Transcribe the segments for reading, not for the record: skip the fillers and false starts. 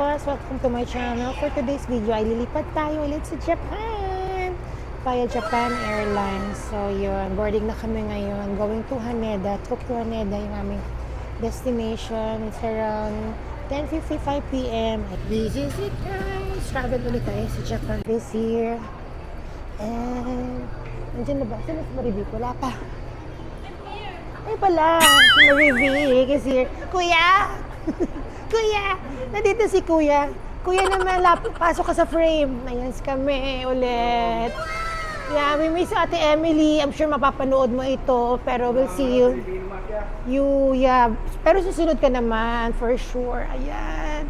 boss! Welcome to my channel. For today's video ay lilipat tayo ulit sa Japan via Japan Airlines. So yun, boarding na kami ngayon. Going to Haneda, Tokyo Haneda yung aming destination. It's around 10:55 p.m. This is it guys! Travel ulit tayo sa Japan this year. And nandiyan na ba? Saan na si Maribik? Wala pa. Ay pala, si Maribik is here. Kuya! Kuya! Nandito si Kuya. Kuya naman, pasok ka sa frame. Ayan kami ulit. Yeah, we miss Ate Emily. I'm sure mapapanood mo ito. Pero we'll see you. Yeah. Pero susunod ka naman, for sure. Ayan.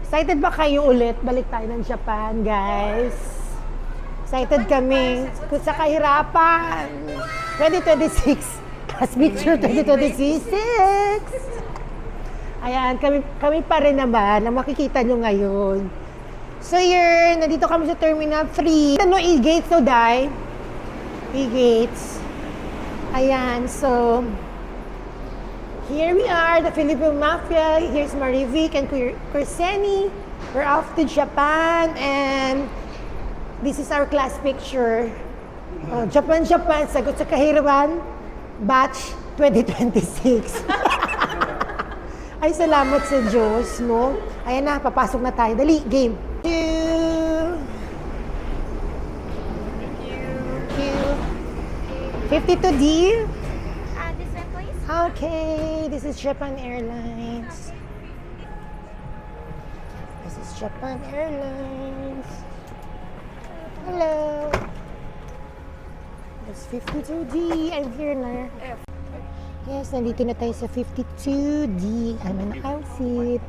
Excited ba kayo ulit? Balik tayo ng Japan, guys. Excited kami. Kung sa kahirapan. 2026. Class picture 2026. Ayan, kami pa rin naman na makikita nyo ngayon. So here, nandito kami sa Terminal 3. Ano, E-Gates, no, Day? E-Gates. Ayan, so here we are, the Philippine Mafia. Here's Maribik and Kurseni. We're off to Japan and this is our class picture. Japan, sagot sa kahirapan, batch 2026. Ay, salamat sa Diyos, no? Ayan na, papasok na tayo. Dali, game. Thank you. 52D? This way, please. Okay, this is Japan Airlines. This is Japan Airlines. Hello. That's 52D. I'm here na. Yes, nandito na tayo sa 52D. I'm in aisle seat.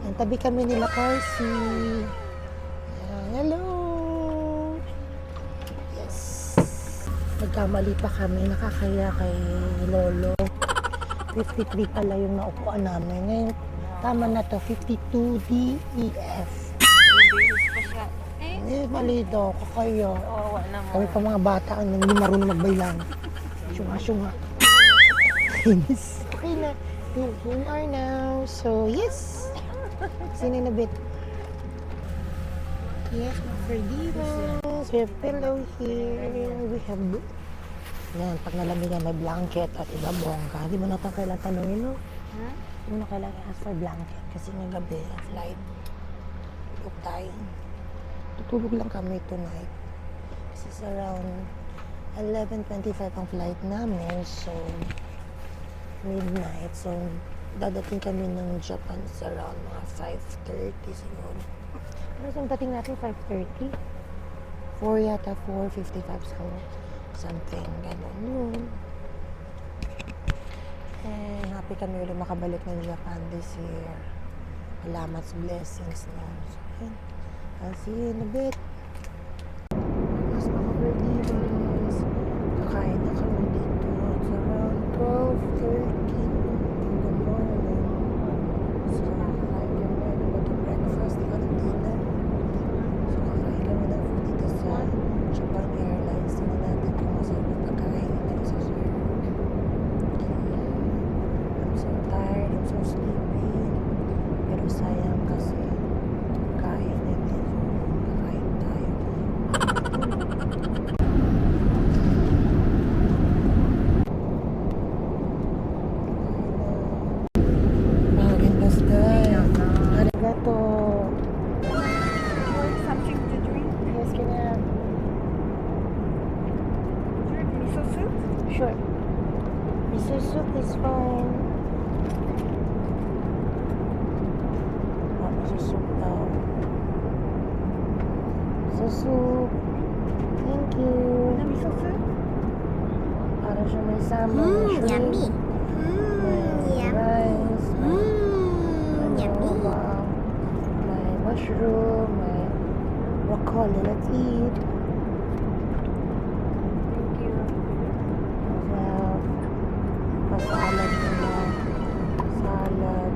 And tabi kami nila Carsi. Hello! Yes. Nagkamali pa kami. Nakakaya kay Lolo. 53 pala yung naupuan namin. Ngayon, tama na to. 52DEF. Mali daw. Kakaya. Kami pa mga bata ang hindi marunong magbaylan. Syunga-syunga. Okay na. Here we are now. So, yes. Sino na bit? Yes, for divas. We have pillow here. We have book. Yan, pag nalamigan may blanket at iba bongga. Hindi mo na ito kailangan tanungin, no? Huh? Hindi mo na kailangan ask for blanket kasi ng gabi, flight. Tulog tayo. Tutulog lang kami tonight. This is around 11:25 ang flight namin. So, midnight. So, dadating kami ng Japan sa around mga 5:30 siguro. Ano yung dating natin? 5:30? 4 yata, 4:55 so something, gano'n yun. And happy kami ulit makabalik ng Japan this year. Salamat sa blessings na. So, yun. I'll see you in a bit. Mas mga birthdays. Kakain na kami dito. It's around 12:30 in the morning. So, kakain kami ano ba ito? Breakfast, ano dinner. So, kakain kami ng food dito sa Japan Airlines. Tingnan natin kung masarap yung pagkain nila sa sir. I'm so tired, I'm so sleepy. Pero sayang kasi kain na din. Kakain tayo. Arigato. Something to drink. Yes, can I have? Miso soup. Sure. Miso soup is fine. Miso soup daw. Miso soup. Thank you. Miso soup. Para siya may salmon. Yummy. May rice. Yummy. May mushroom. May broccoli. Let's eat. Thank you. Well, salad nila. Salad.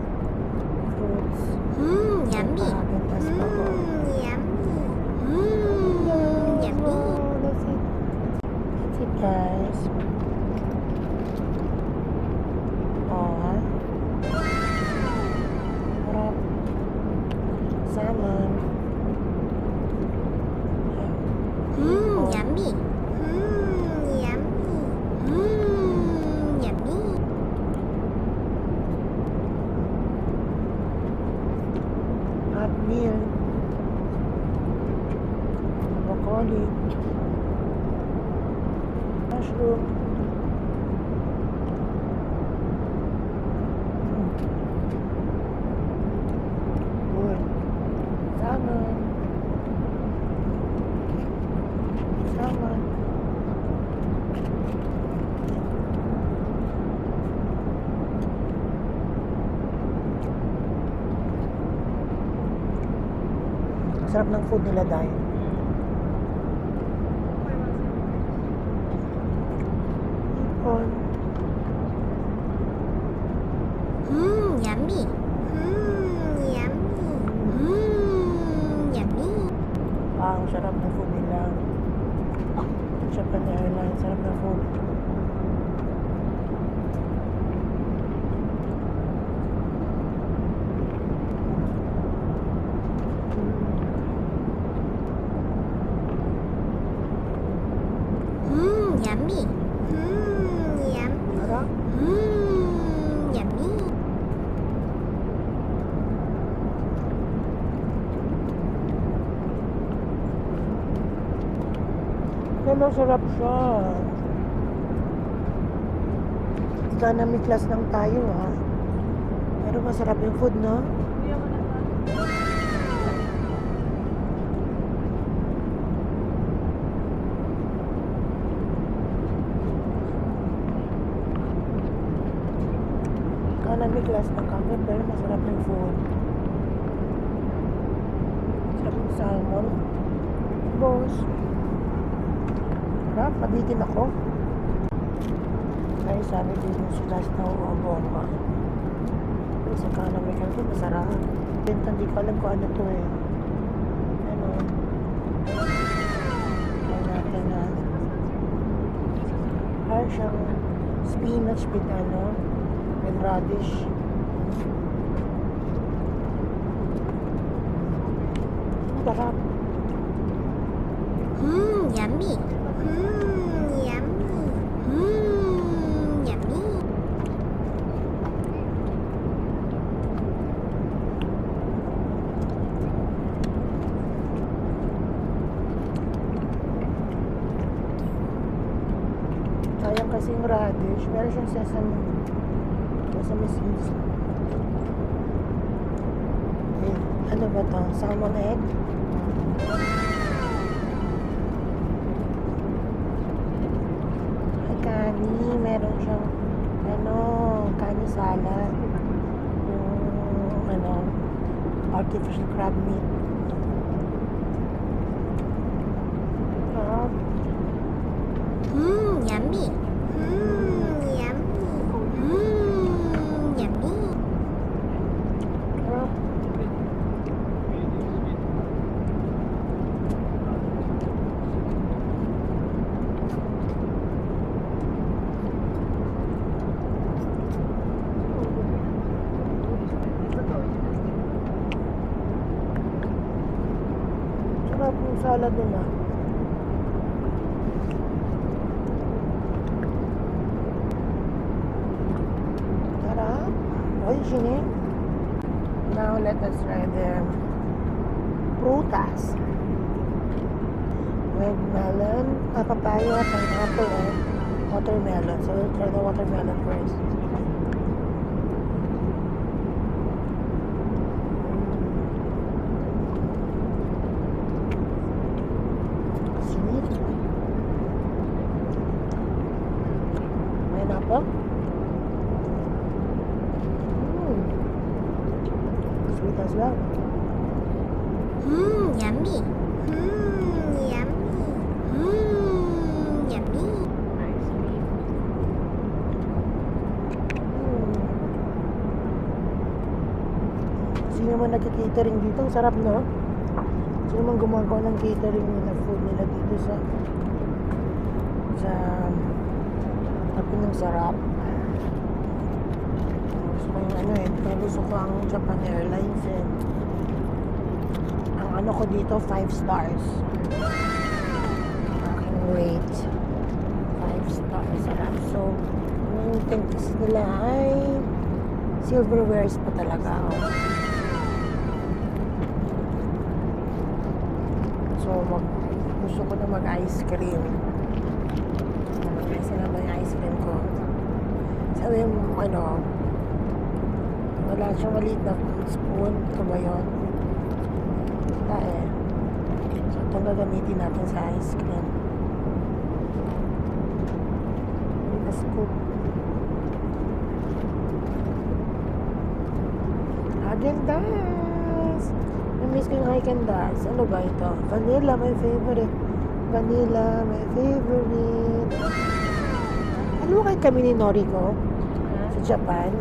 Fruits. Yummy. Tapos babo. Yummy. Yummy. That's it. That's it, guys. Oh, ha? Harap. mushroom. Good. Salmon. Salmon. Sarap ng food nila dahil. Hipon. Yummy. Yummy. Yummy. Ang sarap ng food nila. Japan Airlines, sarap ng food. Yummy. Yum. Sarap. Yummy. Pero sarap siya. Economy class lang tayo ha. Pero masarap yung food, no? Economy class lang kami, pero masarap yung food. Sarap yung salmon. Boss. Sarap, pabitin ako. Ay, sabi din yung sulas na bomba. Pero sa economy class, masarap. Hindi ko alam kung ano to eh. Ano? Kaya natin na. Parang siyang spinach with ano, with radish. Sarap. Yummy. Yummy. Yummy. Sayang kasi yung radish. Meron siyang sesame seeds. Eh, ano ba to? Salmon egg? Ay, kani. Meron siyang ano, kani salad. Yung ano, artificial crab meat. Sarap. Yummy. Yummy. Yummy. Sarap. Sarap yung salad nila. Sarap. Oy, sini. Now let us try the prutas. With melon, papaya, pineapple, and watermelon. So we'll try the watermelon first. Sweet. Pineapple. Sweet as well. Yummy. Yummy. Yummy. Sino man nagka-catering dito? Ang sarap, no? Sino man gumagawa ng catering nila, food nila dito sa tapi ng sarap. Gusto ko yung ano eh, pero gusto ko ang Japan Airlines eh. Ang ano ko dito, 5 stars. Aking rate. 5 stars. Sarap. So, yung tent kasi nila ay silverwares pa talaga. Oh. So, gusto ko na mag-ice cream. Mag-ice siyang maliit na spoon. Ito ba yun? So, itong gagamitin natin sa ice cream. Maliit na scoop. Haagen-Dazs! Na-miss ko yung Haagen-Dazs. Ano ba ito? Vanilla, my favorite. Vanilla, my favorite. Ano kay kami ni Noriko sa Japan?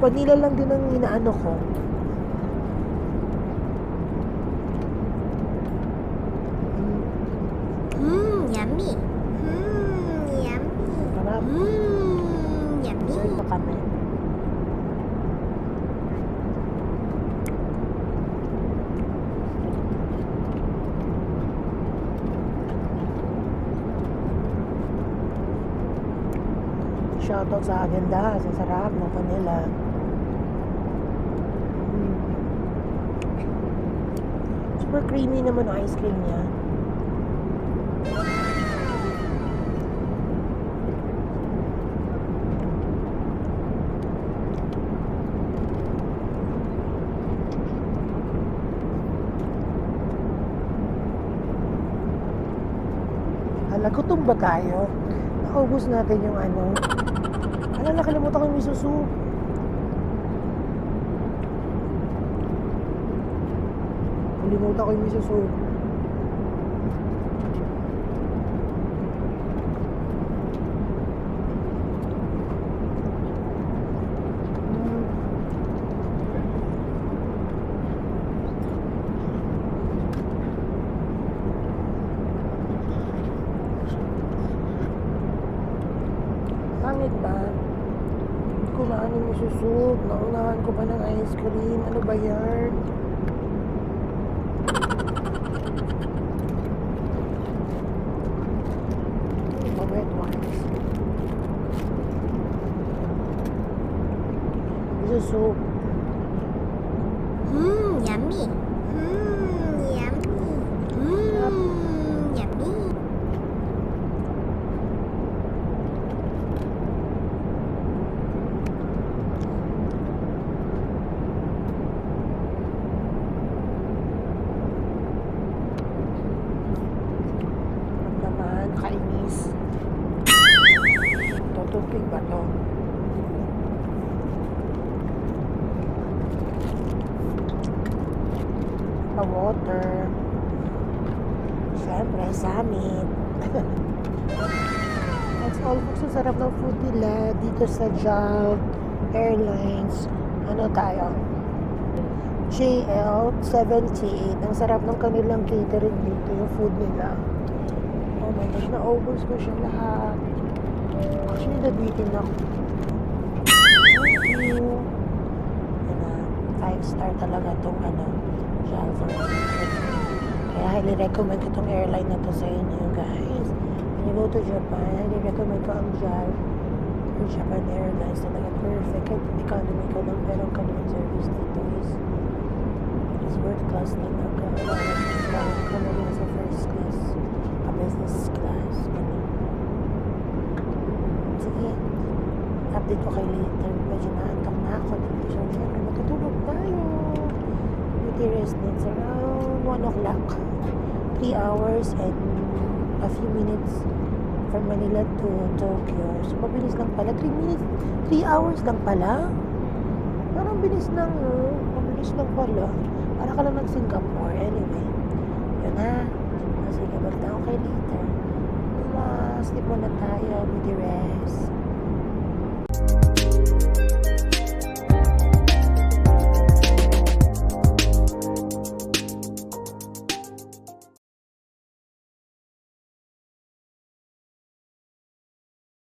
Vanilla lang din ang inaano ko. Yummy. Yummy. Sarap. Yummy. So, ito kami. Shoutout sa Haagen-Dazs. Ang sarap ng vanilla. Super creamy naman ang ice cream niya. Hala, gutom ba tayo? Nakaubos natin yung ano. Hala, nakalimutan ko yung miso soup. Nakalimutan ko yung miso soup. Pangit ba? Kumain yung miso soup. Naunahan ko pa ng ice cream. Ano ba yan? Wet ones. Miso soup. Yummy. Yummy. Yummy. Naman, kainis. Tutupig ba to? Water. Siyempre, summit. That's all folks. Ang sarap ng food nila dito sa JAL Airlines. Ano tayo? JL78. Ang sarap ng kanilang catering dito. Yung food nila. Oh my gosh, na-overs ko siya lahat. Actually, nabitin ako. Thank you. Yan na, 5-star talaga tong ano, JAL for Kaya highly recommend ko tong airline na to sa inyo, guys. When you go to Japan, highly recommend ko ang JAL or Japan Airlines. Talaga perfect. Kahit economy ko lang, pero ang kanilang service dito is world class talaga. Bawat ka na rin sa first class, business class. Ganun. Sige, update ko kay later. Medyo naantok na ako dito. So, syempre, matutulog tayo. Beauty rest needs around 1 o'clock. 3 hours and a few minutes from Manila to Tokyo. So, mabilis lang pala. 3 minutes, 3 hours lang pala. Parang bilis lang, no? Mabilis lang pala. Para ka lang nag-Singapore. Anyway, yun na. Sige, balik na ako kay later. Sleep muna tayo. Beauty rest.